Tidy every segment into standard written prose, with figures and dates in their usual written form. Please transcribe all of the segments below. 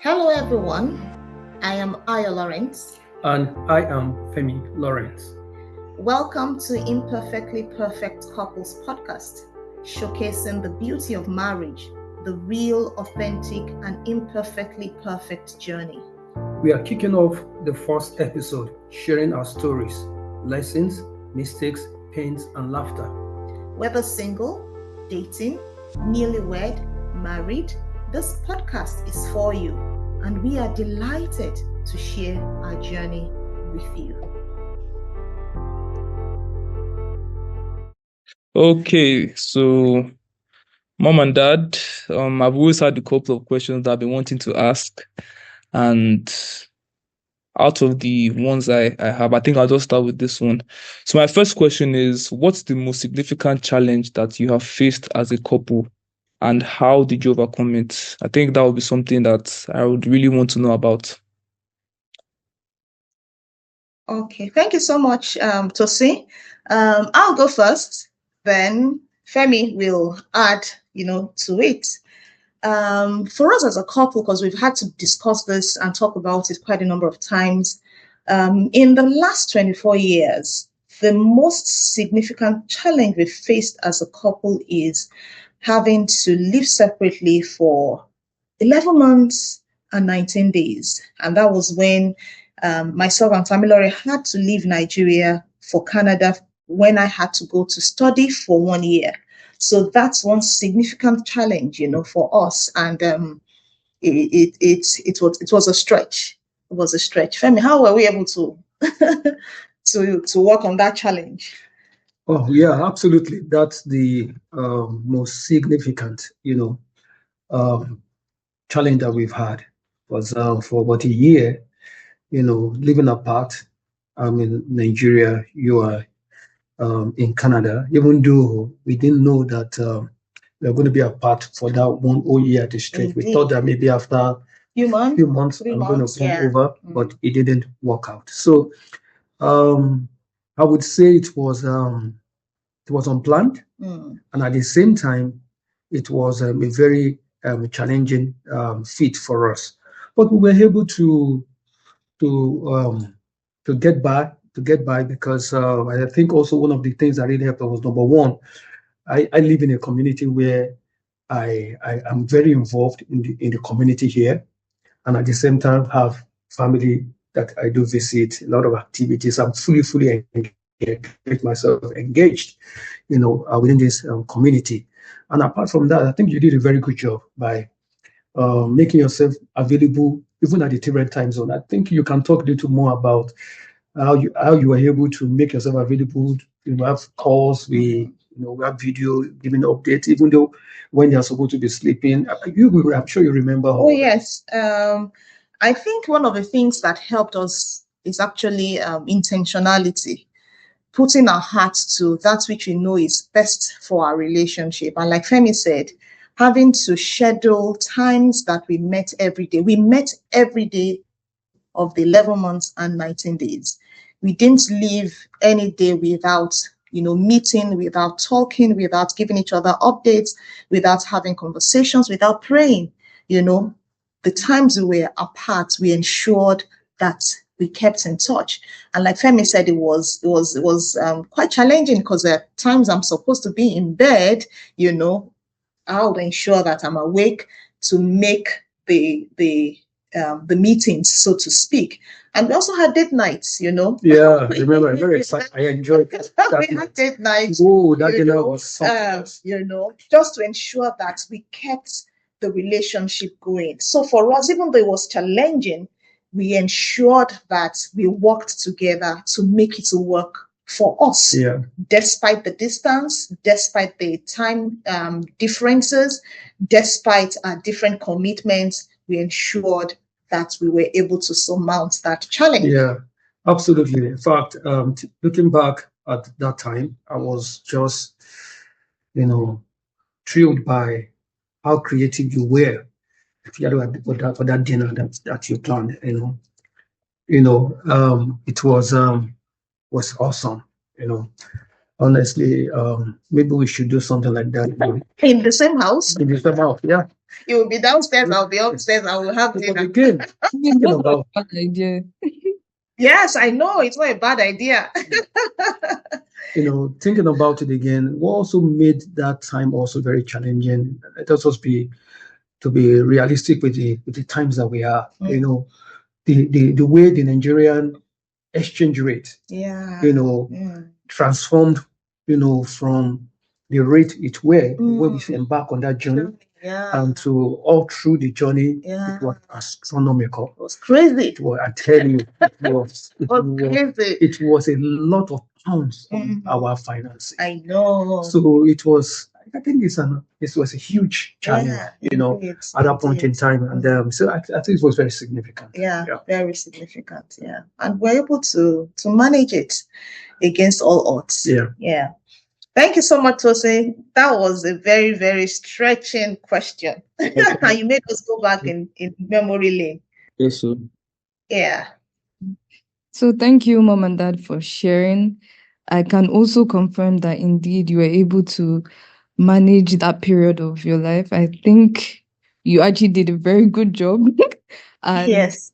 Hello, everyone. I am Aya Lawrence. And I am Femi Lawrence. Welcome to Imperfectly Perfect Couples Podcast, showcasing the beauty of marriage, the real, authentic, and imperfectly perfect journey. We are kicking off the first episode, sharing our stories, lessons, mistakes, pains, and laughter. Whether single, dating, newlywed, married, this podcast is for you, and we are delighted to share our journey with you. Okay, so mom and dad, I've always had a couple of questions that I've been wanting to ask, and out of the ones I have, I think I'll just start with this one. So my first question is, what's the most significant challenge that you have faced as a couple, and how did you overcome it? I think that would be something that I would really want to know about. Okay, thank you so much, Tosi. I'll go first, then Femi will add, to it. For us as a couple, because we've had to discuss this and talk about it quite a number of times, in the last 24 years, the most significant challenge we've faced as a couple is having to live separately for 11 months and 19 days. And that was when myself and Tamilore had to leave Nigeria for Canada when I had to go to study for 1 year. So that's one significant challenge, for us. And it was a stretch. It was a stretch. Femi, how were we able to to work on that challenge? Oh, yeah, absolutely. That's the most significant, challenge that we've had was for about a year, living apart. I'm in Nigeria, you are in Canada, even though we didn't know that we were going to be apart for that 1 whole year at the stretch. We thought that maybe after few months I'm going to come over, but it didn't work out. So I would say it was unplanned, and at the same time, it was a very challenging feat for us. But we were able to get by because I think also one of the things that really helped was, number one, I live in a community where I am very involved in the community here, and at the same time have family that I do visit, a lot of activities. I'm fully engaged, myself engaged, within this community. And apart from that, I think you did a very good job by making yourself available even at the different time zone. I think you can talk a little more about how you were able to make yourself available. Have calls, we have video giving updates, even though when they are supposed to be sleeping. I'm sure you remember. Oh yes. I think one of the things that helped us is actually intentionality, putting our hearts to that which we know is best for our relationship. And like Femi said, having to schedule times that we met every day. We met every day of the 11 months and 19 days. We didn't leave any day without, meeting, without talking, without giving each other updates, without having conversations, without praying. The times we were apart, we ensured that we kept in touch. And like Femi said, it was quite challenging because there are times I'm supposed to be in bed, I'll ensure that I'm awake to make the meetings, so to speak. And we also had date nights, Yeah, I remember. I'm very excited. I enjoyed that. We had date nights. Oh, that dinner was something else. Just to ensure that we kept the relationship going. So for us, even though it was challenging, we ensured that we worked together to make it work for us. Yeah. Despite the distance, despite the time differences, despite our different commitments, we ensured that we were able to surmount that challenge. Yeah, absolutely. In fact, looking back at that time, I was just, thrilled by how creative you were for that dinner that you planned. It was awesome. Honestly, maybe we should do something like that in the same house. In the same house, yeah. You will be downstairs, I'll be upstairs, I will have But dinner. again, thinking That's not about a bad idea. Yes, I know it's not a bad idea. thinking about it again, what also made that time also very challenging. Let us just be to be realistic with the times that we are. The way the Nigerian exchange rate, Yeah. transformed, from the rate it were when we embark on that journey, and to all through the journey, it was astronomical. It was crazy. I tell you, Crazy. it was a lot of pounds on our finances. I know. So it was, I think it was a huge challenge, at that point in time. And so I think it was very significant. Yeah, very significant. Yeah. And we're able to manage it against all odds. Yeah. Thank you so much, Tose. That was a very, very stretching question. And you made us go back in memory lane. Yes, sir. Yeah. So thank you, Mom and Dad, for sharing. I can also confirm that indeed you were able to manage that period of your life. I think you actually did a very good job. And yes.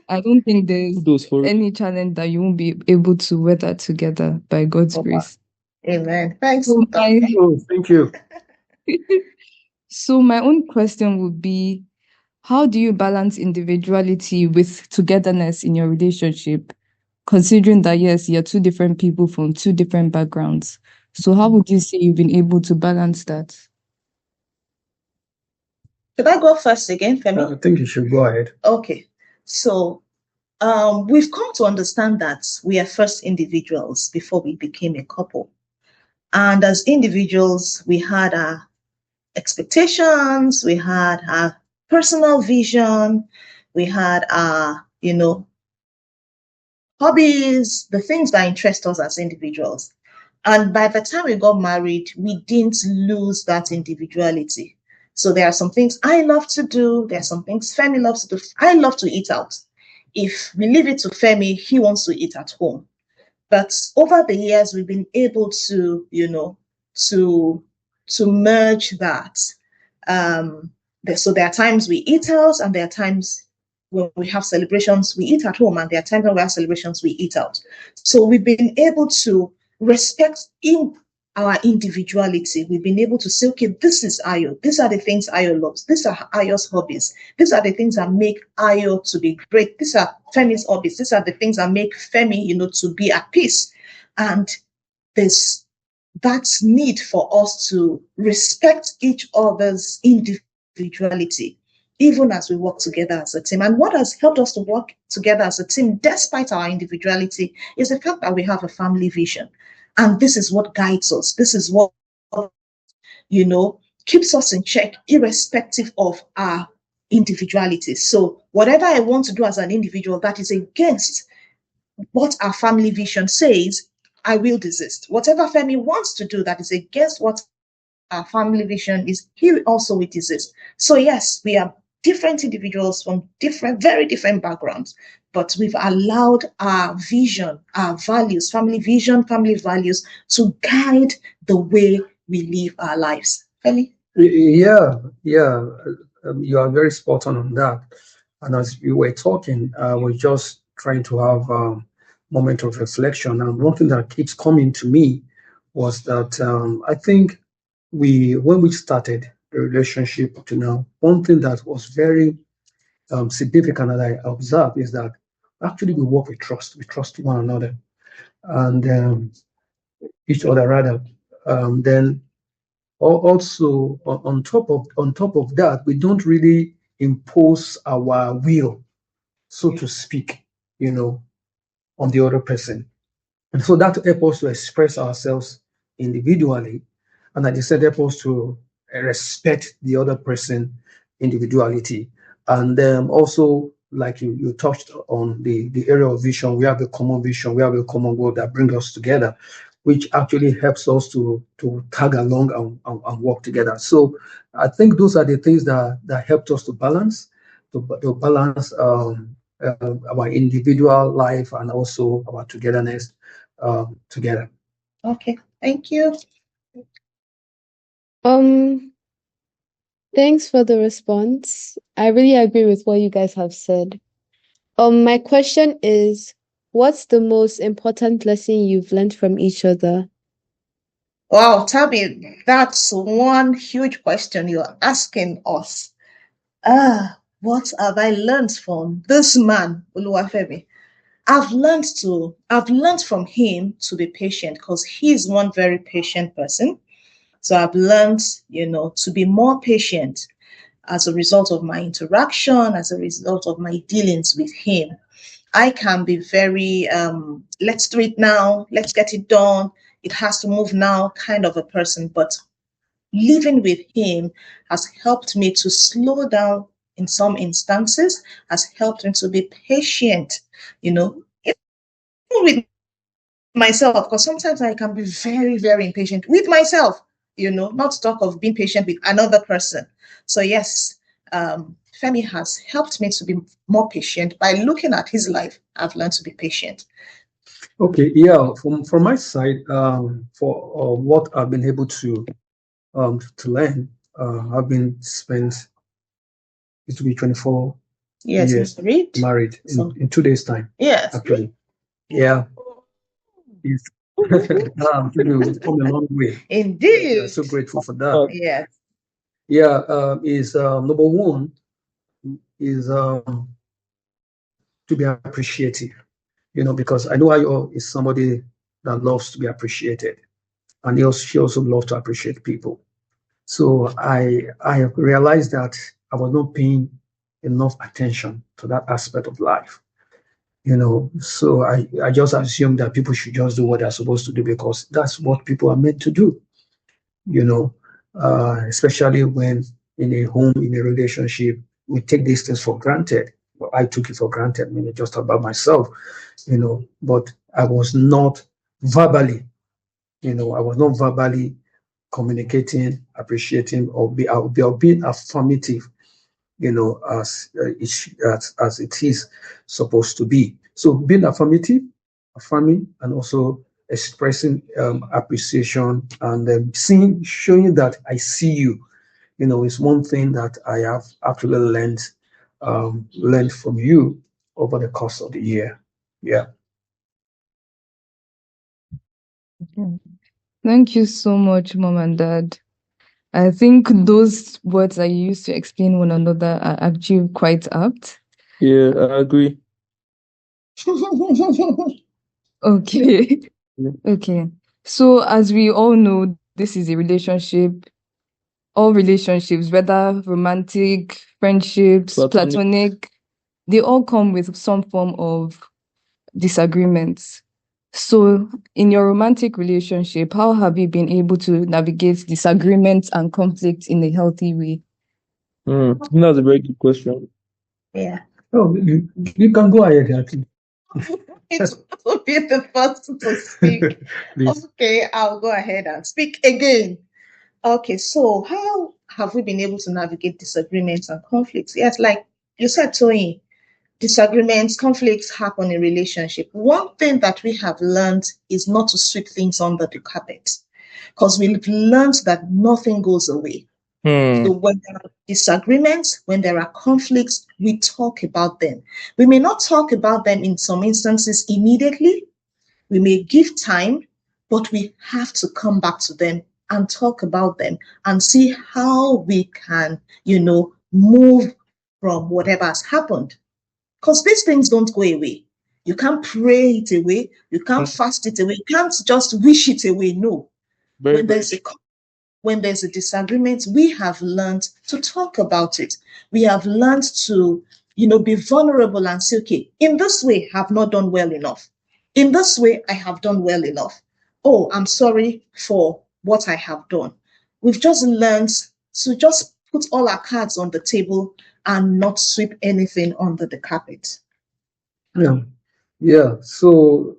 I don't think there's Kudos for it. any challenge that you won't be able to weather together by God's grace. Amen. Thanks. So Thank you. So my own question would be, how do you balance individuality with togetherness in your relationship? Considering that, yes, you're two different people from two different backgrounds. So how would you say you've been able to balance that? Should I go first again, Femi? I think you should go ahead. Okay. So we've come to understand that we are first individuals before we became a couple. And as individuals, we had our expectations, we had our personal vision, we had our, hobbies, the things that interest us as individuals. And by the time we got married, we didn't lose that individuality. So there are some things I love to do. There are some things Femi loves to do. I love to eat out. If we leave it to Femi, he wants to eat at home. But over the years, we've been able to, to merge that. So there are times we eat out, and there are times when we have celebrations, we eat at home, and there are times when we have celebrations, we eat out. So we've been able to respect in our individuality. We've been able to say, okay, this is Ayo. These are the things Ayo loves. These are Ayo's hobbies. These are the things that make Ayo to be great. These are Femi's hobbies. These are the things that make Femi, to be at peace. And there's that need for us to respect each other's individuality, even as we work together as a team. And what has helped us to work together as a team, despite our individuality, is the fact that we have a family vision. And this is what guides us. This is what, keeps us in check, irrespective of our individuality. So whatever I want to do as an individual that is against what our family vision says, I will desist. Whatever Femi wants to do that is against what our family vision is, he also will desist. So yes, we are different individuals from very different backgrounds, but we've allowed our vision, our values, family vision, family values to guide the way we live our lives. Femi? Yeah. You are very spot on that. And as you were talking, we're just trying to have a moment of reflection. And one thing that keeps coming to me was that I think when we started the relationship to now, one thing that was very significant that I observed is that actually we work with trust. We trust one another, and each other rather. Then also on top of that, we don't really impose our will, so to speak, on the other person. And so that helps us to express ourselves individually, and at the same help us to respect the other person individuality. And also, like you touched on the area of vision, we have a common vision, we have a common goal that brings us together, which actually helps us to tag along and work together. So I think those are the things that helped us to balance our individual life and also our togetherness together. Okay, thank you. Thanks for the response. I really agree with what you guys have said. My question is, what's the most important lesson you've learned from each other? Wow, Tabi, that's one huge question you're asking us. What have I learned from this man, Oluwafemi? I've learned from him to be patient because he's one very patient person. So I've learned, to be more patient as a result of my interaction, as a result of my dealings with him. I can be very, let's do it now, let's get it done, it has to move now kind of a person. But living with him has helped me to slow down in some instances, has helped me to be patient, even with myself, because sometimes I can be very, very impatient with myself, not to talk of being patient with another person. So, yes, Femi has helped me to be more patient. By looking at his life, I've learned to be patient. Okay, yeah, from my side, for what I've been able to learn, I've been spent, it will be 24 Yes, years married So, in 2 days' time, yes. actually. Yeah, it's, it's come a long way. Indeed. So grateful for that. Yes. Yeah, is number one is to be appreciative, because I know Ayo is somebody that loves to be appreciated, and she also loves to appreciate people. So I realized that I was not paying enough attention to that aspect of life. So I just assumed that people should just do what they're supposed to do because that's what people are meant to do, you know, especially when in a home, in a relationship, we take these things for granted. Well, I took it for granted, I mean, just about myself, but I was not verbally, I was not verbally communicating, appreciating, or being affirmative, as it is supposed to be. So being affirmative, affirming, and also expressing appreciation and showing that I see you, is one thing that I have actually learned from you over the course of the year. Yeah. Thank you so much, Mom and Dad. I think those words that you use to explain one another are actually quite apt. Yeah, I agree. Okay. Yeah. Okay. So, as we all know, this is a relationship. All relationships, whether romantic, friendships, platonic, they all come with some form of disagreements. So, in your romantic relationship, how have you been able to navigate disagreements and conflict in a healthy way? That's a very good question. Yeah. Oh, you can go ahead, actually. It will be the first to speak. Okay, I'll go ahead and speak again. Okay, so how have we been able to navigate disagreements and conflicts? Yes, like you said, Tony, disagreements, conflicts happen in relationship. One thing that we have learned is not to sweep things under the carpet because we've learned that nothing goes away. So when there are disagreements, when there are conflicts, we talk about them. We may not talk about them in some instances immediately. We may give time, but we have to come back to them and talk about them and see how we can, move from whatever has happened. Because these things don't go away. You can't pray it away. You can't fast it away. You can't just wish it away. No. When there's a disagreement, we have learned to talk about it. We have learned to, be vulnerable and say, okay, in this way, I have not done well enough. In this way, I have done well enough. Oh, I'm sorry for what I have done. We've just learned to just put all our cards on the table and not sweep anything under the carpet. Yeah. So,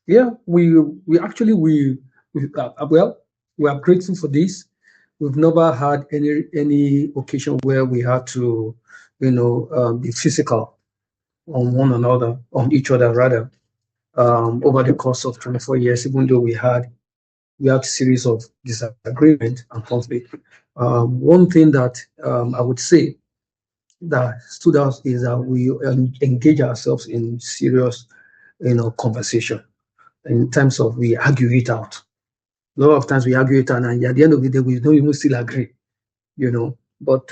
yeah, we actually we well, we are grateful for this. We've never had any occasion where we had to, be physical on one another, on each other rather, over the course of 24 years. Even though we had we have a series of disagreement and conflict. One thing that I would say that stood out is that we engage ourselves in serious, conversation in terms of we argue it out. A lot of times we argue it out, and at the end of the day, we don't even still agree, But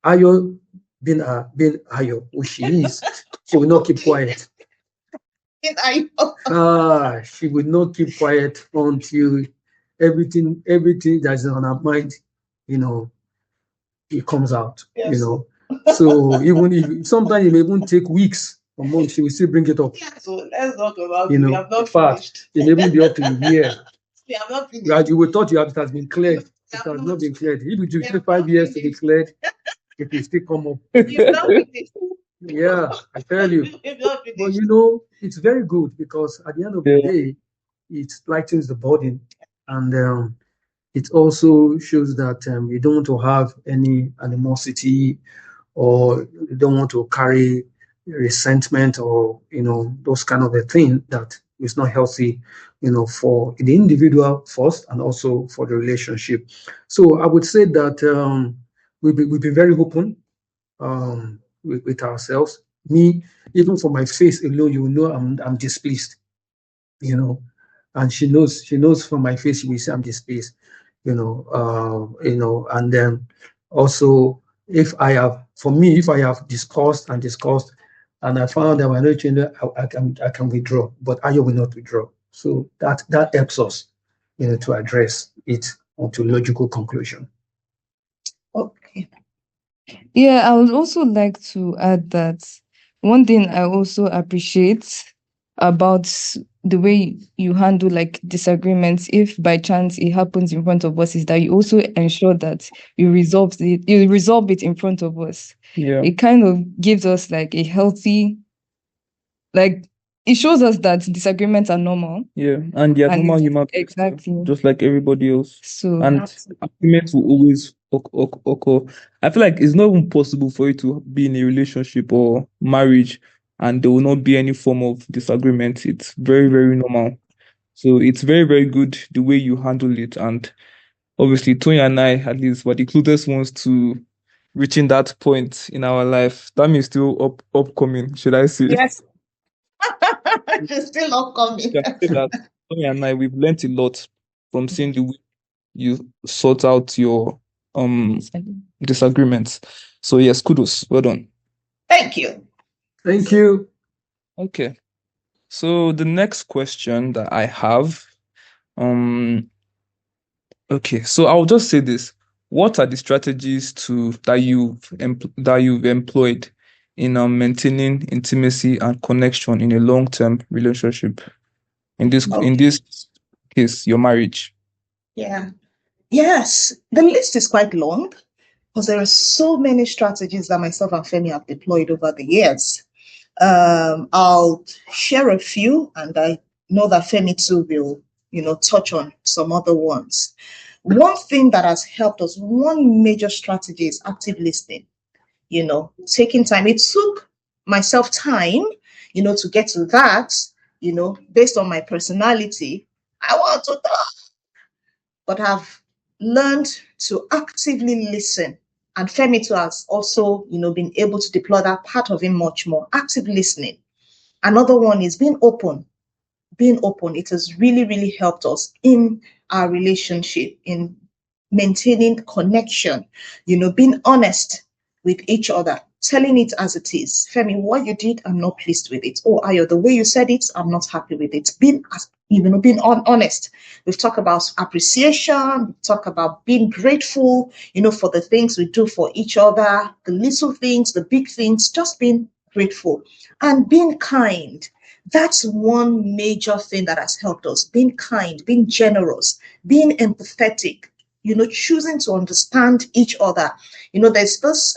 Ayo, being Ayo, who she is, she will not keep quiet. She would not keep quiet until everything that's on her mind, it comes out. Yes. So even if sometimes it may even take weeks or months, she will still bring it up. Yeah, so let's talk about We have not finished. It may even be up to a year. We have not finished. Right, you would thought it has been cleared. It has not been cleared. If it took 5 years to be cleared, it will still come up. Yeah, I tell you. But it's very good because at the end of the day, it lightens the burden, and it also shows that you don't want to have any animosity, or you don't want to carry resentment, or those kind of a thing that is not healthy, for the individual first and also for the relationship. So I would say that we've been very open with ourselves. Me, even for my face alone, I'm displeased, and she knows from my face, she will say I'm displeased, and then also if I have discussed and I found that we're not changing, I can withdraw, but I will not withdraw. So that helps us, to address it onto logical conclusion. Okay. Yeah, I would also like to add that one thing I also appreciate about the way you handle like disagreements, if by chance it happens in front of us, is that you also ensure that you resolve it in front of us. Yeah. It kind of gives us like a healthy, like it shows us that disagreements are normal. Yeah, and they are And normal human beings, exactly. just like everybody else. So And arguments will always occur. I feel like it's not even possible for you to be in a relationship or marriage and there will not be any form of disagreement. It's very, very normal. So it's very, very good the way you handle it. And obviously, Tony and I, at least, were the closest ones to reaching that point in our life. That means still upcoming, should I say? Yes. She's still not coming. Yeah, say that Tony and I, we've learned a lot from seeing the way you sort out your disagreements. So yes, kudos. Well done. Thank you. Thank you. Okay. So the next question that I have, okay, so I'll just say this. What are the strategies that you've employed in maintaining intimacy and connection in a long-term relationship? In this case, your marriage. Yeah. Yes, the list is quite long because there are so many strategies that myself and Femi have deployed over the years. I'll share a few, and I know that Femi too will, touch on some other ones. One thing that has helped us, one major strategy is active listening. Taking time. It took myself time, to get to that. Based on my personality, I want to talk, but I've learned to actively listen. And Femi too has also, been able to deploy that part of him much more. Active listening. Another one is being open. Being open. It has really, really helped us in our relationship, in maintaining connection, being honest with each other, telling it as it is. Femi, what you did, I'm not pleased with it. Oh, Ayo, the way you said it, I'm not happy with it. Being honest. We've talked about appreciation, we talk about being grateful, for the things we do for each other, the little things, the big things, just being grateful and being kind. That's one major thing that has helped us. Being kind, being generous, being empathetic, choosing to understand each other. There's this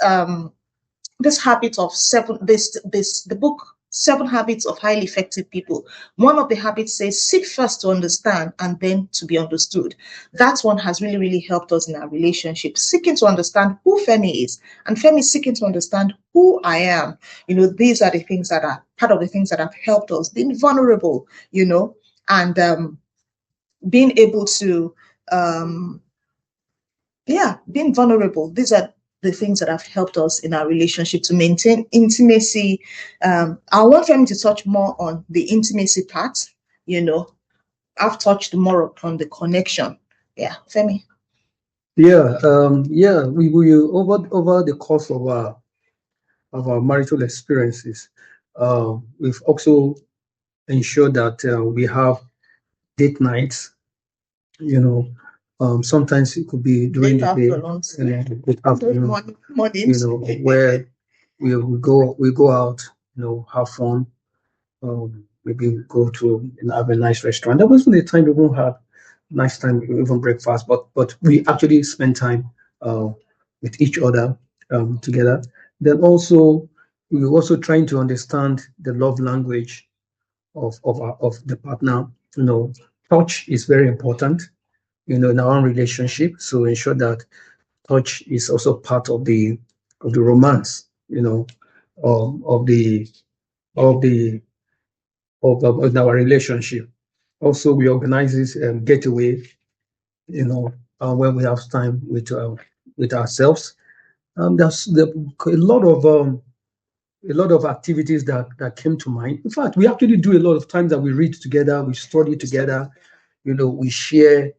habit of the book 7 Habits of Highly Effective People. One of the habits says seek first to understand and then to be understood. That one has really, really helped us in our relationship, seeking to understand who Femi is and Femi seeking to understand who I am. These are the things that are part of the things that have helped us, being vulnerable, and being able to, being vulnerable. These are the things that have helped us in our relationship to maintain intimacy. I want Femi to touch more on the intimacy part. I've touched more on the connection. Yeah, Femi. Yeah, we over the course of our marital experiences, we've also ensured that we have date nights. Sometimes it could be during Late the day, afternoons. late afternoon, Mornings. where we go out, have fun, maybe go to have a nice restaurant. There wasn't a time we won't have nice time, even breakfast, but we actually spend time uh, with each other together. Then also we're also trying to understand the love language of the partner. Touch is very important. In our own relationship. So ensure that touch is also part of the romance. Of the of the of our relationship. Also, we organize this getaway, when we have time with ourselves. There's a lot of activities that came to mind. In fact, we actually do a lot of times that we read together, we study together, we share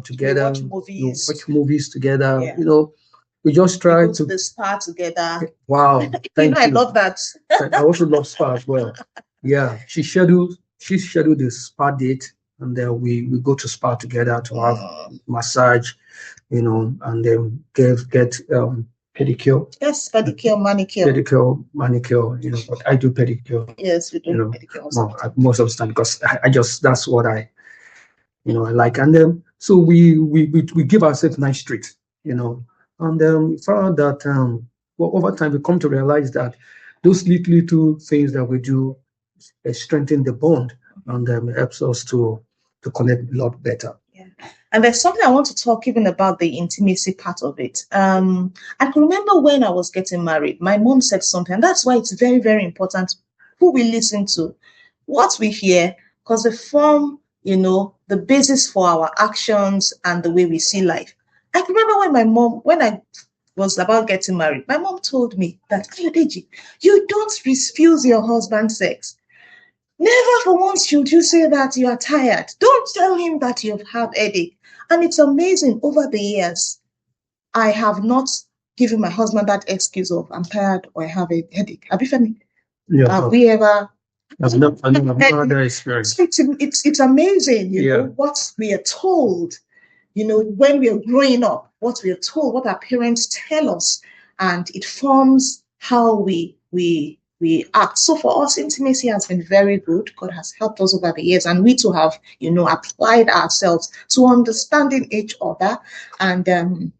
together, watch movies. watch movies together. Yeah. We just We try go to. to the spa together. Wow, thank I you. love that. I also love spa as well. Yeah, she scheduled the spa date, and then we go to spa together to have massage, and then get pedicure. Yes, pedicure, manicure. Manicure. But I do pedicure. Yes, we do pedicure also. Most of the time, because I just that's what I like. And then so we give ourselves nice treats. And found that over time we come to realize that those little things that we do strengthen the bond, and helps us to connect a lot better. Yeah. And there's something I want to talk even about the intimacy part of it. I can remember when I was getting married, my mom said something, and that's why it's very, very important who we listen to, what we hear, because they form, the basis for our actions and the way we see life. I can remember when I was about getting married, my mom told me that, Ayodeji, you don't refuse your husband sex. Never for once should you say that you are tired. Don't tell him that you've had headache. And it's amazing, over the years, I have not given my husband that excuse of I'm tired or I have a headache. Have you funny? Yeah. Have we ever? I've not had that experience. So it's amazing, what we are told, when we are growing up, what we are told, what our parents tell us, and it forms how we act. So for us, intimacy has been very good. God has helped us over the years, and we too have, applied ourselves to understanding each other and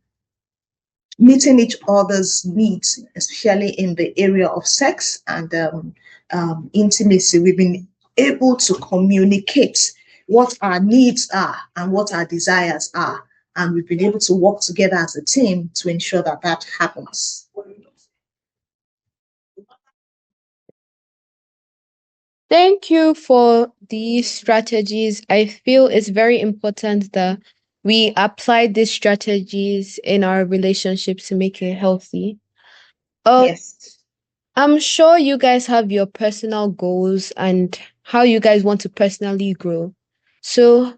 meeting each other's needs, especially in the area of sex and intimacy. We've been able to communicate what our needs are and what our desires are. And we've been able to work together as a team to ensure that that happens. Thank you for these strategies. I feel it's very important that we apply these strategies in our relationship to make it healthy. Yes. I'm sure you guys have your personal goals and how you guys want to personally grow. So,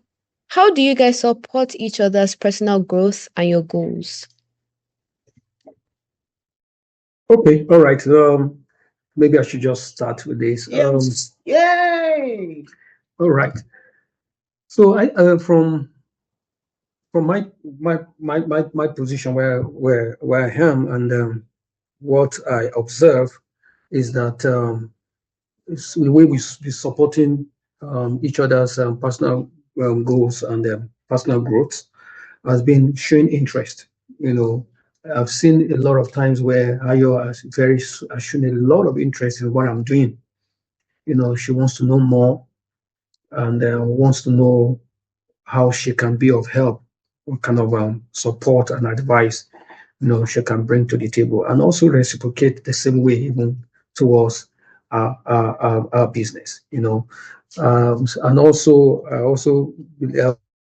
how do you guys support each other's personal growth and your goals? Okay, all right. Maybe I should just start with this. Yes. Yay! All right. So I from my position where I am, and what I observe is that it's the way we be supporting each other's personal goals and personal growth has been showing interest. I've seen a lot of times where Ayo has shown a lot of interest in what I'm doing. She wants to know more, and wants to know how she can be of help, what kind of support and advice she can bring to the table, and also reciprocate the same way even towards our business. And also I also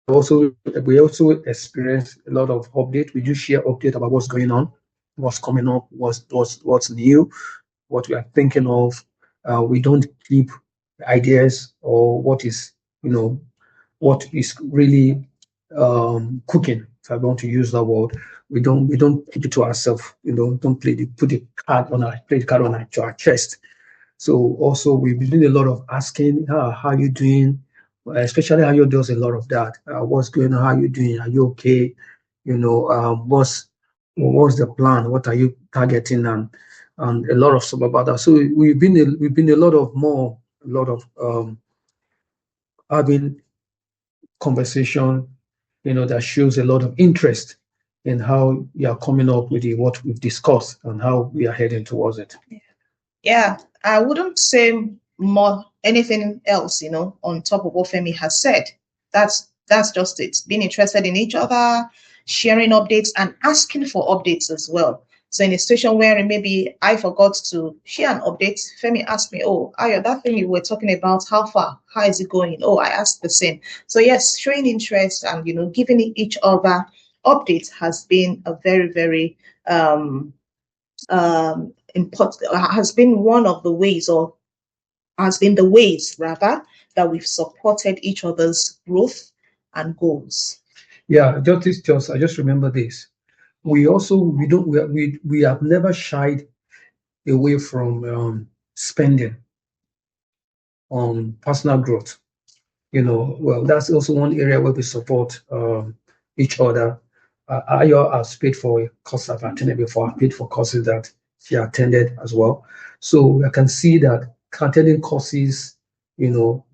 we also experience a lot of update. We do share update about what's going on, what's coming up, what's new, what we are thinking of. We don't keep ideas or what is really cooking, if I want to use that word. We don't keep it to ourselves. Don't put the card on our chest. So also we've been doing a lot of asking, how you doing? Especially how you does a lot of that. What's going on? How you doing? Are you okay? What's the plan? What are you targeting? And a lot of stuff about that. So we've been a lot of having conversation, that shows a lot of interest in how you are coming up with what we've discussed and how we are heading towards it. Yeah, I wouldn't say more anything else, on top of what Femi has said. That's just it. Being interested in each other, sharing updates, and asking for updates as well. So in a situation where maybe I forgot to share an update, Femi asked me, "Oh, Ayo, that thing you were talking about, how far? How is it going?" Oh, I asked the same. So yes, showing interest and giving each other updates has been a very, very important, has been one of the ways, or has been the ways rather, that we've supported each other's growth and goals. Yeah, I just remember this. We also we have never shied away from spending on personal growth. Well, that's also one area where we support each other. Ayo has paid for a course I've attended before. I've paid for courses that she attended as well. So I can see that attending courses,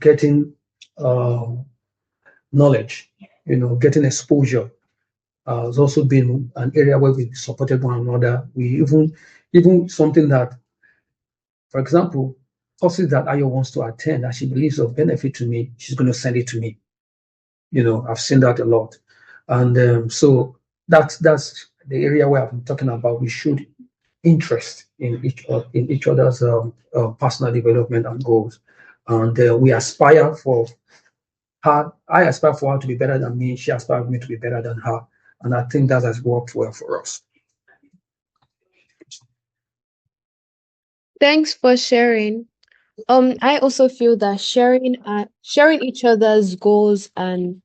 getting knowledge, getting exposure has also been an area where we supported one another. We even something that, for example, courses that Ayo wants to attend that she believes of benefit to me, she's going to send it to me. I've seen that a lot, and so that's the area where I've been talking about. We should interest in each other's personal development and goals, and we aspire for her. I aspire for her to be better than me. She aspires for me to be better than her, and I think that has worked well for us. Thanks for sharing. I also feel that sharing each other's goals and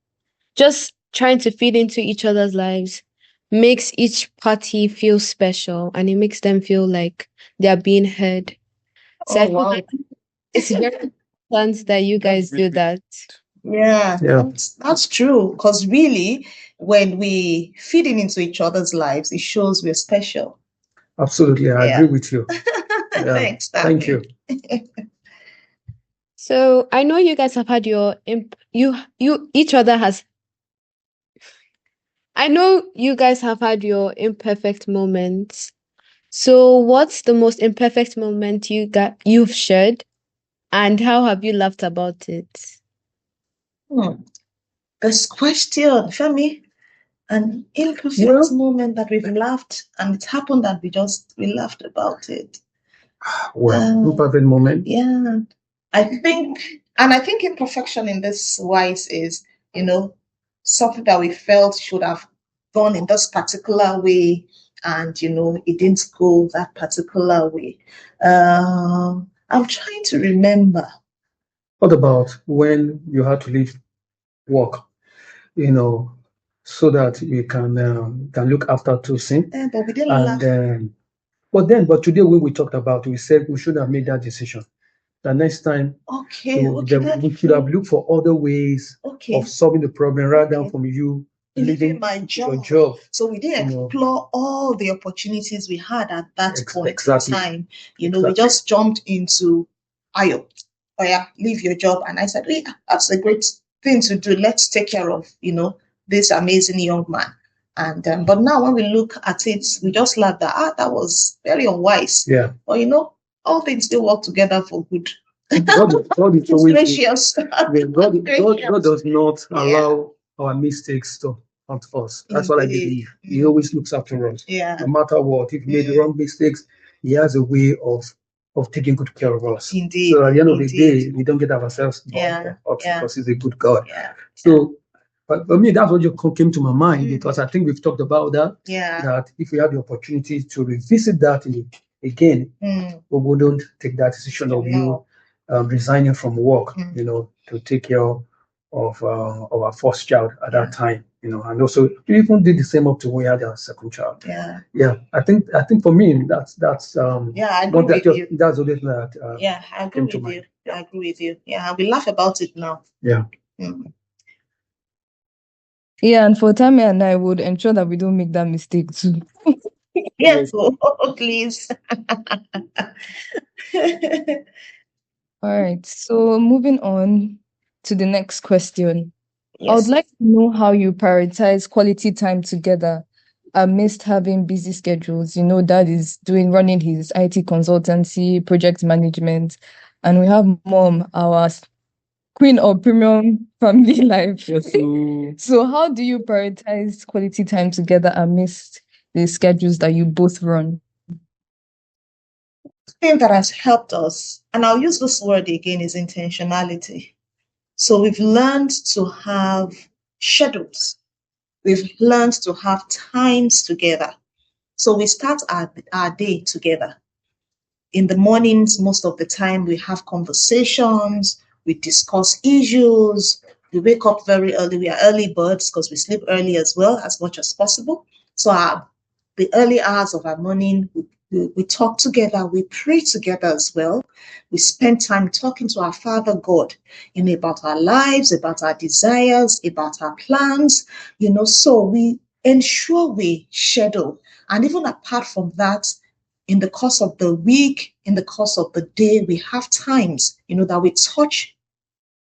just trying to fit into each other's lives makes each party feel special, and it makes them feel like they're being heard. So I Oh, feel wow. like it's very important that you guys do that. Yeah, Yeah. that's true. Because really, when we feeding into each other's lives, it shows we're special. Absolutely, I Yeah. agree with you. Yeah. Thanks, Thank you. So I know you guys have had your you each other has I know you guys have had your imperfect moments. So what's the most imperfect moment you've shared, and how have you laughed about it? This question, Femi, an imperfect moment that we've laughed, and it happened that we laughed about it. Well, imperfect moment. Yeah, I think imperfection in this wise is, something that we felt should have gone in this particular way, and it didn't go that particular way. I'm trying to remember. What about when you had to leave work, so that you can look after Tosin? But we didn't laugh. And but today when we talked about, we said we should have made that decision. The next time, Okay, we should have looked for other ways of solving the problem rather than from you leaving your job. So we didn't explore all the opportunities we had at that point exactly. in time. We just jumped into Ayo. Oh yeah, leave your job. And I said, yeah, that's a great thing to do. Let's take care of, this amazing young man. And but now when we look at it, we just laugh that was very unwise. Yeah. But all things still work together for good. God is always gracious. God does not allow our mistakes to haunt us. That's what I believe. He always looks after us. Yeah. No matter what. If we made the wrong mistakes, he has a way of taking good care of us. Indeed. So at the end of the day, we don't get ourselves because he's a good God. Yeah. So But for me, that's what just came to my mind, because I think we've talked about that. Yeah. That if we have the opportunity to revisit that again, we wouldn't take that decision of you resigning from work, to take care of our first child at that time, and also we even did the same up to when we had our second child. Yeah. I think for me that's I agree with you. That's the thing that I agree with you. I agree with you. Yeah, we laugh about it now. Yeah. Yeah, and for Tammy and I would ensure that we don't make that mistake too. Yes, please. All right. So moving on to the next question. Yes. I would like to know how you prioritize quality time together amidst having busy schedules. Dad is running his IT consultancy, project management, and we have mom, our queen of premium family life. Yes, So how do you prioritize quality time together amidst the schedules that you both run? Thing that has helped us, and I'll use this word again, is intentionality. So we've learned to have schedules. We've learned to have times together. So we start our day together. In the mornings, most of the time, we have conversations, we discuss issues, we wake up very early. We are early birds because we sleep early as well, as much as possible. So the early hours of our morning, we talk together, we pray together as well. We spend time talking to our Father God, about our lives, about our desires, about our plans, so we ensure we schedule. And even apart from that, in the course of the week, in the course of the day, we have times, that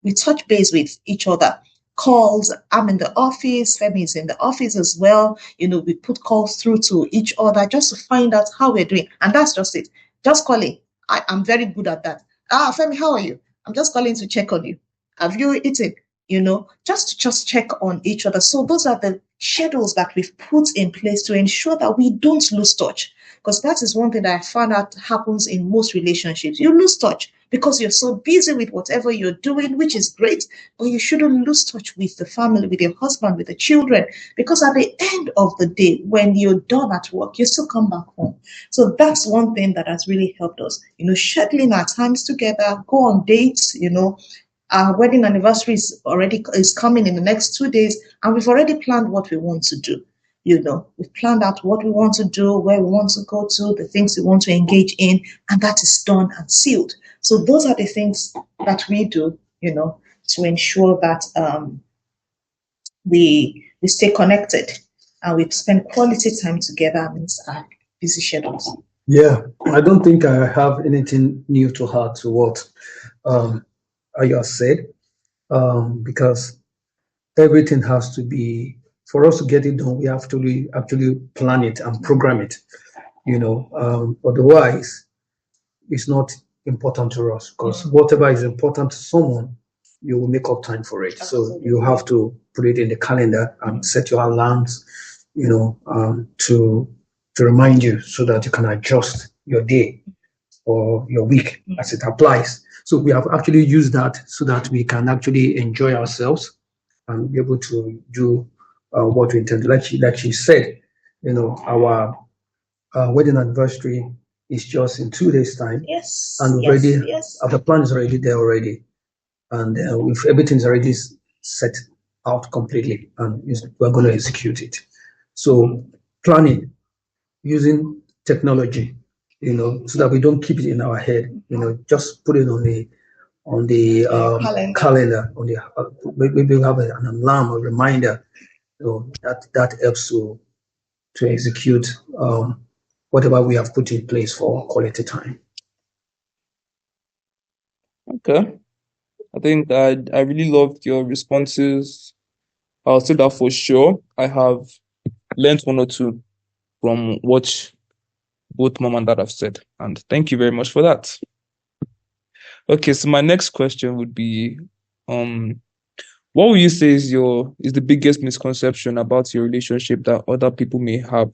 we touch base with each other. Calls, I'm in the office, Femi is in the office as well. We put calls through to each other just to find out how we're doing. And that's just it. Just calling. I'm very good at that. Femi, how are you? I'm just calling to check on you. Have you eaten? Just check on each other. So those are the schedules that we've put in place to ensure that we don't lose touch. Because that is one thing that I found out happens in most relationships. You lose touch because you're so busy with whatever you're doing, which is great, but you shouldn't lose touch with the family, with your husband, with the children, because at the end of the day, when you're done at work, you still come back home. So that's one thing that has really helped us, scheduling our times together, go on dates, our wedding anniversary is coming in the next 2 days, and we've already planned what we want to do. We've planned out what we want to do, where we want to go to, the things we want to engage in, and that is done and sealed. So those are the things that we do, to ensure that we stay connected and we spend quality time together amidst our busy schedules. Yeah, I don't think I have anything new to add to what you said, because everything has to be, for us to get it done, we have to actually plan it and program it, otherwise it's not important to us, because whatever is important to someone, you will make up time for it. Absolutely. So you have to put it in the calendar and set your alarms, to remind you, so that you can adjust your day or your week as it applies. So we have actually used that so that we can actually enjoy ourselves and be able to do what we intend. Like she said, our wedding anniversary is just in 2 days' time. Yes. And the plan is already there already. And if everything's already set out completely, and we're going to execute it. So planning using technology, so that we don't keep it in our head, just put it on the calendar, on the maybe we have an alarm, a reminder, that helps to execute whatever we have put in place for quality time. Okay. I think I really loved your responses. I'll say that for sure. I have learned one or two from what both mom and dad have said. And thank you very much for that. Okay, so my next question would be, what would you say is the biggest misconception about your relationship that other people may have?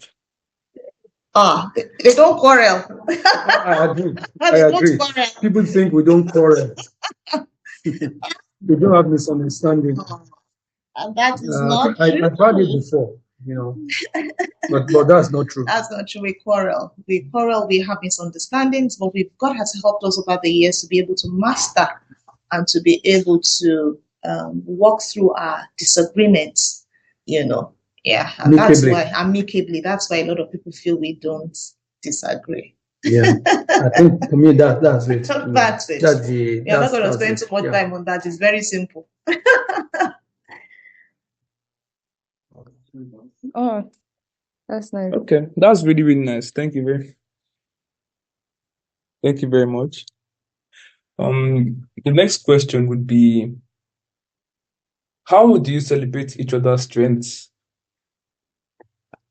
They don't quarrel. I agree. I agree. People think we don't quarrel. They don't have misunderstanding. And that is not I've heard it true. before, but that's not true. That's not true. We quarrel. We have misunderstandings, but God has helped us over the years to be able to master and to be able to walk through our disagreements, Yeah, and that's why amicably, that's why a lot of people feel we don't disagree. Yeah, I think for me that's it. That's it. You're not going to spend too much time on that. It's very simple. Oh, that's nice. Okay, that's really, really nice. Thank you very much. The next question would be, how do you celebrate each other's strengths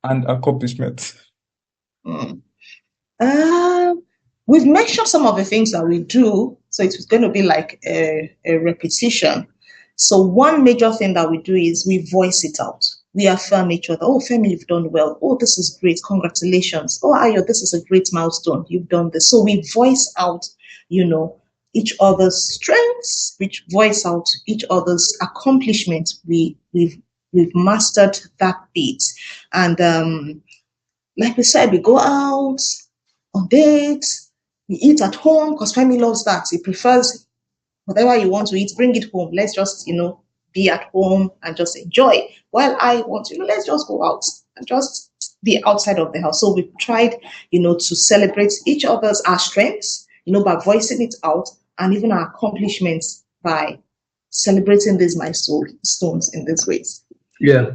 and accomplishments? We've mentioned some of the things that we do, so it's going to be like a repetition. So one major thing that we do is we voice it out. We affirm each other. Oh, Femi, you've done well. Oh, this is great. Congratulations. Oh, Ayo, this is a great milestone. You've done this. So we voice out, each other's strengths, which voice out each other's accomplishments. We've mastered that bit. And like we said, we go out on dates, we eat at home because Femi loves that. He prefers whatever you want to eat, bring it home. Let's just, be at home and just enjoy. While I want, let's just go out and just be outside of the house. So we've tried, to celebrate each other's our strengths, by voicing it out, and even our accomplishments by celebrating these milestones in these ways. Yeah.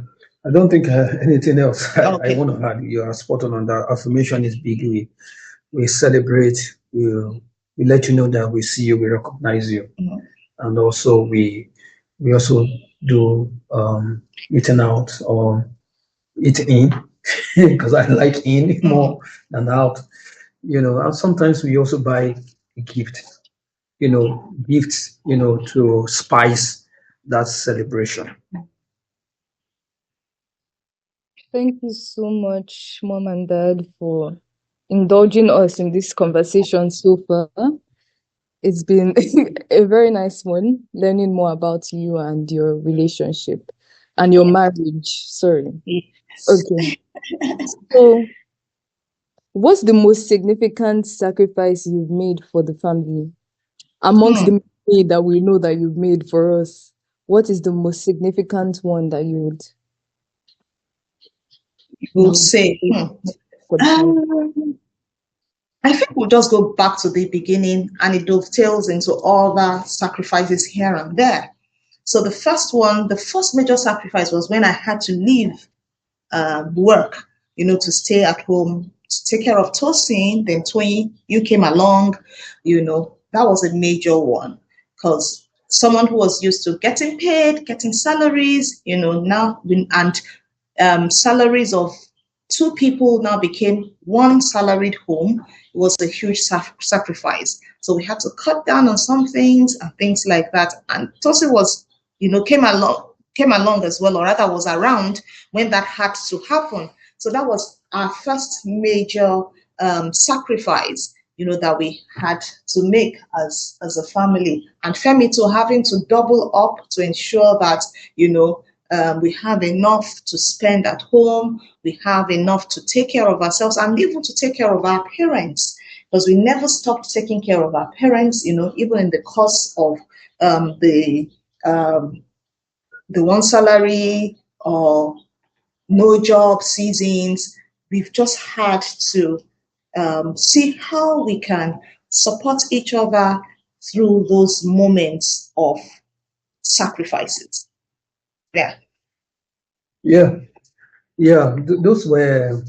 I don't think anything else. Okay. I want to add, you are spot on that. Affirmation is big. We celebrate, we let you know that we see you, we recognize you. Mm-hmm. And also we also do eating out or eating in, because I like in more than out, and sometimes we also buy a gift, gifts, to spice that celebration. Thank you so much, Mom and Dad, for indulging us in this conversation so far. It's been a very nice one, learning more about you and your relationship and your marriage. Sorry. Yes. Okay. So, what's the most significant sacrifice you've made for the family? Amongst the many that we know that you've made for us, what is the most significant one that you would say? I think we'll just go back to the beginning, and it dovetails into all the sacrifices here and there. So the first major sacrifice was when I had to leave work, to stay at home, to take care of Tosin. Then Toyin, you came along, that was a major one, because someone who was used to getting paid, getting salaries, now, and salaries of two people now became one salaried home. It was a huge sacrifice. So we had to cut down on some things and things like that. And Tosin was, came along as well, or rather was around when that had to happen. So that was our first major sacrifice, that we had to make as a family. And Femi too, having to double up to ensure that, we have enough to spend at home, we have enough to take care of ourselves, and even to take care of our parents, because we never stopped taking care of our parents, even in the course of the one salary or no job seasons. We've just had to see how we can support each other through those moments of sacrifices. Yeah. Those were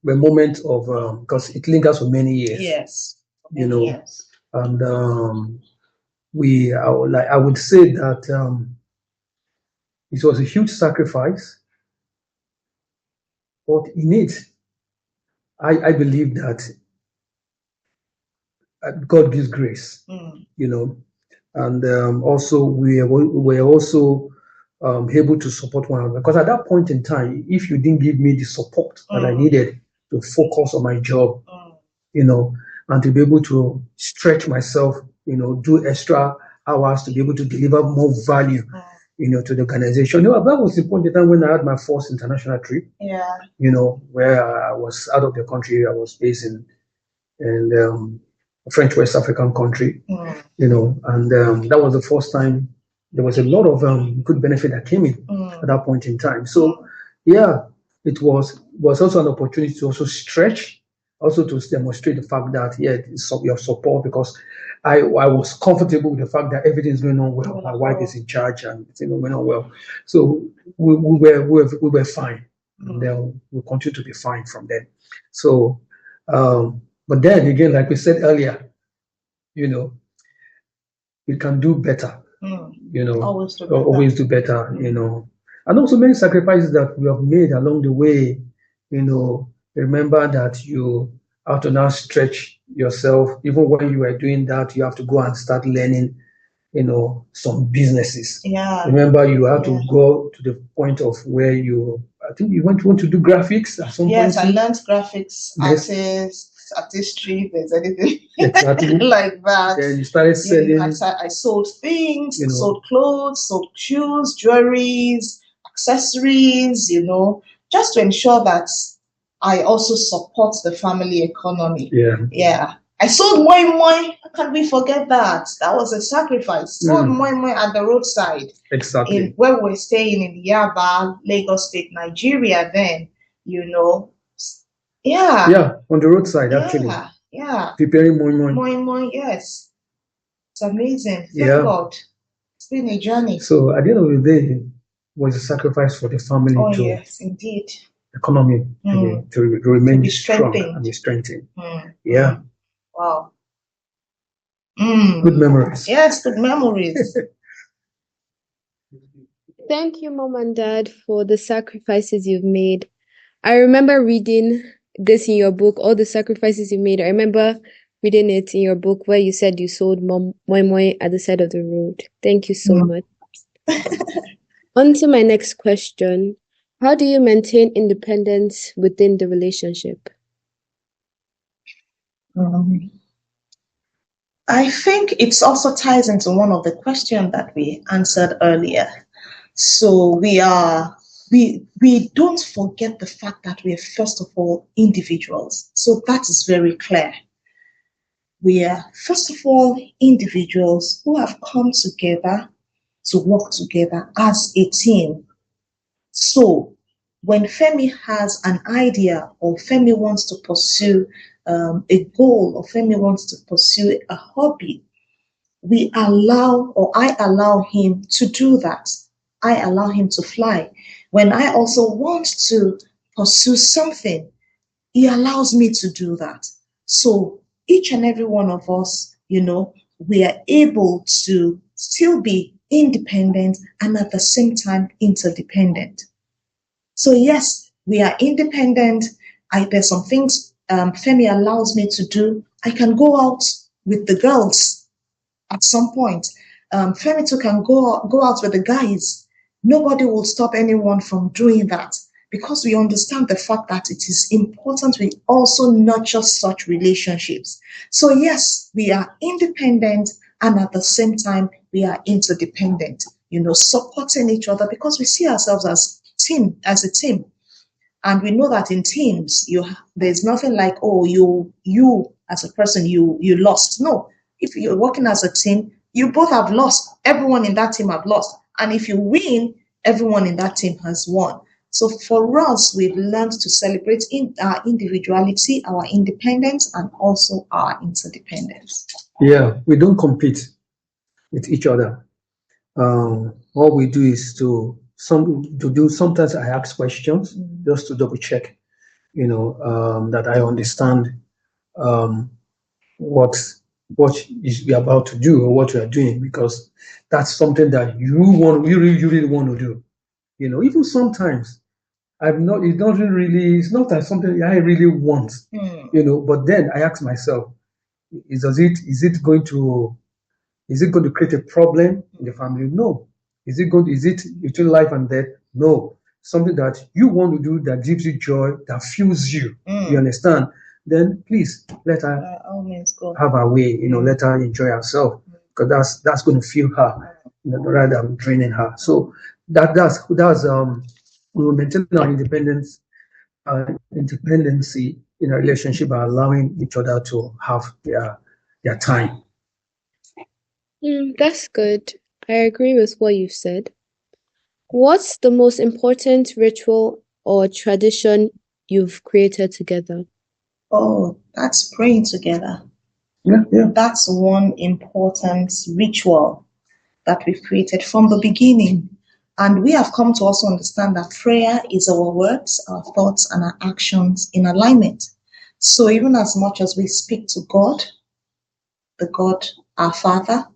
moments of, because it lingers for many years. Yes. Yes. And I would say that it was a huge sacrifice, but in it, I believe that God gives grace. And also we were also able to support one another, because at that point in time, if you didn't give me the support that I needed to focus on my job, and to be able to stretch myself, do extra hours to be able to deliver more value, to the organization. That was the point in time when I had my first international trip. Yeah. Where I was out of the country. I was based in a French West African country. And that was the first time there was a lot of good benefit that came in at that point in time. So, yeah, it was also an opportunity to also stretch, also to demonstrate the fact that, it's your support, because I was comfortable with the fact that everything's going on well. My wife is in charge and it's going on well. So we were fine. And then we continue to be fine from there. So, but then again, like we said earlier, we can do better. Always do better. And also many sacrifices that we have made along the way. Remember that you have to now stretch yourself. Even when you are doing that, you have to go and start learning, some businesses. Yeah. Remember, you have to go to the point of where I think you want to do graphics at some point. Yes, I learned graphics, artistry, if there's anything exactly like that. Then you started selling. I sold things, sold clothes, sold shoes, jewelries, accessories, just to ensure that I also support the family economy. Yeah. I sold moi. How can we forget that? That was a sacrifice. Sold moi at the roadside. Exactly. Where we were staying in Yaba, Lagos State, Nigeria then, Yeah. Yeah, on the roadside, actually. Yeah. Preparing moi. Moi, yes. It's amazing. Thank God. It's been a journey. So at the end of the day, it was a sacrifice for the family too. Yes, indeed. Economy to remain strong and be strengthened. Yeah. Wow. Good memories. Yes, good memories. Thank you, Mom and Dad, for the sacrifices you've made. I remember reading this in your book, all the sacrifices you made. I remember reading it in your book where you said you sold moi at the side of the road. Thank you so much. On to my next question. How do you maintain independence within the relationship? I think it also ties into one of the questions that we answered earlier. So we don't forget the fact that we are first of all individuals. So that is very clear. We are first of all individuals who have come together to work together as a team. So when Femi has an idea, or Femi wants to pursue a goal, or Femi wants to pursue a hobby, I allow him to do that. I allow him to fly. When I also want to pursue something, he allows me to do that. So each and every one of us, we are able to still be independent and at the same time interdependent. So yes, we are independent. There's some things Femi allows me to do. I can go out with the girls at some point. Femi too can go out with the guys. Nobody will stop anyone from doing that, because we understand the fact that it is important we also nurture such relationships. So yes, we are independent and at the same time we are interdependent, supporting each other, because we see ourselves as a team. And we know that in teams, there's nothing like, oh, you as a person, you lost. No, if you're working as a team, you both have lost. Everyone in that team have lost. And if you win, everyone in that team has won. So for us, we've learned to celebrate our individuality, our independence, and also our interdependence. Yeah, we don't compete with each other. All we do is sometimes I ask questions just to double check, that I understand what you're about to do or what you are doing, because that's something that you really want to do. Even sometimes it's not that something I really want, but then I ask myself, is it going to create a problem in the family? No. Is it between life and death? No. Something that you want to do that gives you joy, that fuels you. You understand? Then please let her have her way, let her enjoy herself, because that's going to fuel her. rather than draining her. So that's we will maintain our independency in a relationship by allowing each other to have their time. That's good. I agree with what you said. What's the most important ritual or tradition you've created together? Oh, that's praying together. Yeah. That's one important ritual that we've created from the beginning. And we have come to also understand that prayer is our words, our thoughts, and our actions in alignment. So even as much as we speak to God, the God, our Father,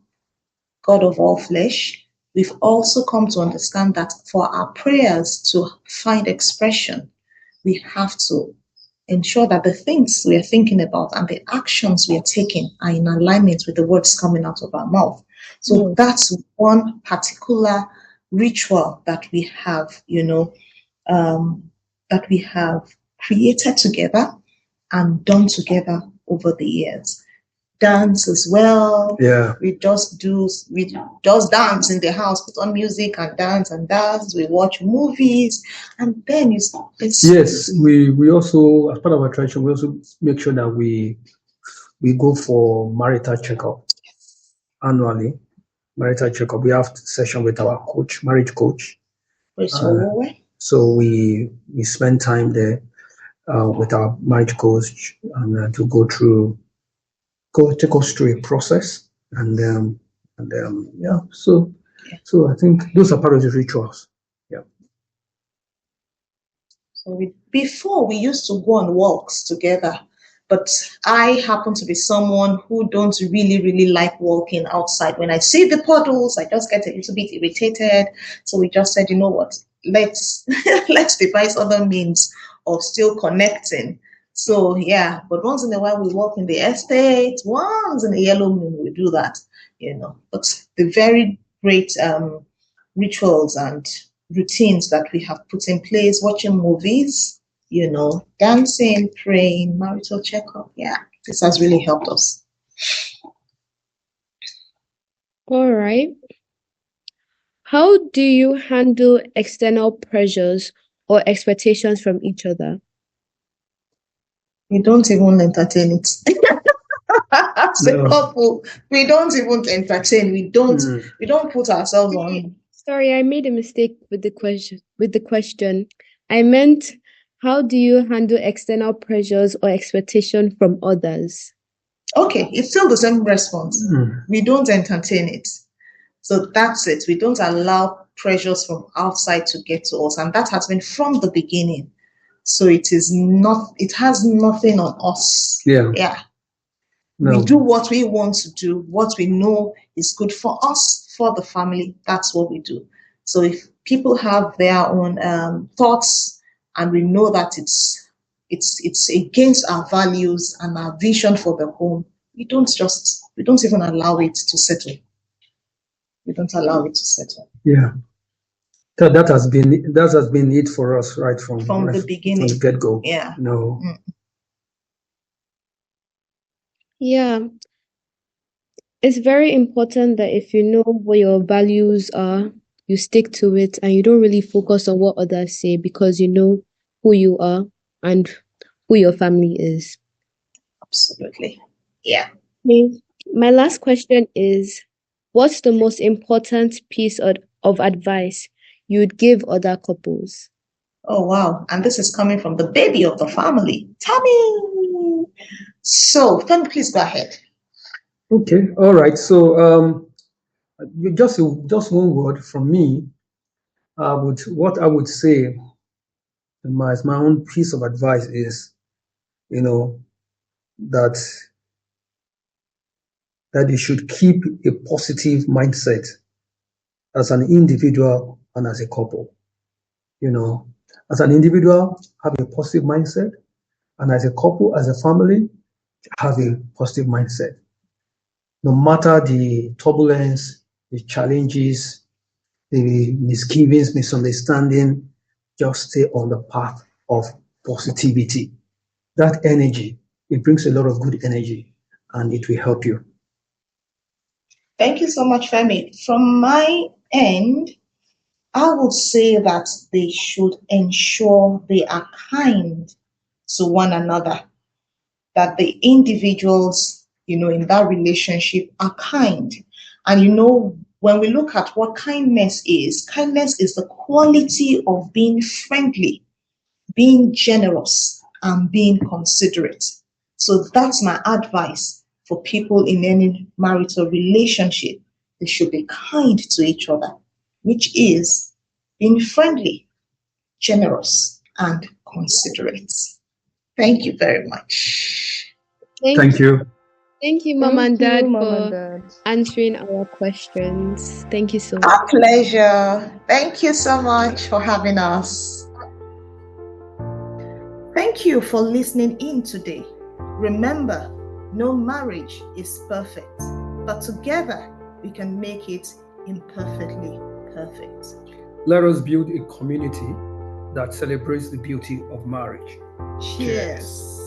God of all flesh, we've also come to understand that for our prayers to find expression, we have to ensure that the things we are thinking about and the actions we are taking are in alignment with the words coming out of our mouth. So that's one particular ritual that we have, that we have created together and done together over the years. Dance as well. Yeah. We just dance in the house, put on music and dance and dance. We watch movies, and then Yes, we also, as part of our tradition, we also make sure that we go for marital checkup annually. Marital checkup. We have session with our coach, marriage coach. So we spend time there with our marriage coach and to take us through a process and yeah. So I think those are part of the rituals. Yeah. So before we used to go on walks together, but I happen to be someone who don't really, really like walking outside. When I see the puddles, I just get a little bit irritated. So we just said, you know what, let's let's devise other means of still connecting. So yeah, but once in a while we walk in the estate, once in a yellow moon we do that, But the very great rituals and routines that we have put in place, watching movies, dancing, praying, marital checkup. Yeah, this has really helped us. All right. How do you handle external pressures or expectations from each other? We don't even entertain it. As a couple, we don't even entertain. We don't put ourselves on. Sorry, I made a mistake with the question. I meant, how do you handle external pressures or expectation from others? Okay, it's still the same response. We don't entertain it. So that's it. We don't allow pressures from outside to get to us. And that has been from the beginning. So it has nothing on us. Yeah. No. We do what we want to do, what we know is good for us, for the family. That's what we do. So if people have their own thoughts and we know that it's against our values and our vision for the home, we don't even allow it to settle. We don't allow it to settle. Yeah. That has been it for us right from the beginning, from the get-go. Yeah. No. Yeah. It's very important that if you know what your values are, you stick to it and you don't really focus on what others say because you know who you are and who your family is. Absolutely. Yeah. My last question is, what's the most important piece of advice you would give other couples? Oh, wow. And this is coming from the baby of the family, Tammy. So, Tammy, please go ahead. Okay. All right. So, just one word from me. What I would say, my own piece of advice is, that you should keep a positive mindset as an individual and as a couple. As an individual, have a positive mindset, and as a couple, as a family, have a positive mindset. No matter the turbulence, the challenges, the misgivings, misunderstanding, just stay on the path of positivity. That energy, it brings a lot of good energy and it will help you. Thank you so much, Femi. From my end, I would say that they should ensure they are kind to one another, that the individuals, in that relationship are kind. And, when we look at what kindness is the quality of being friendly, being generous, and being considerate. So that's my advice for people in any marital relationship. They should be kind to each other, which is being friendly, generous, and considerate. Thank you very much. Thank you. Thank you, Mom and Dad, Mom and for Dad. answering our questions. Thank you so much. Our pleasure. Thank you so much for having us. Thank you for listening in today. Remember, no marriage is perfect, but together we can make it imperfectly perfect. Let us build a community that celebrates the beauty of marriage. Cheers.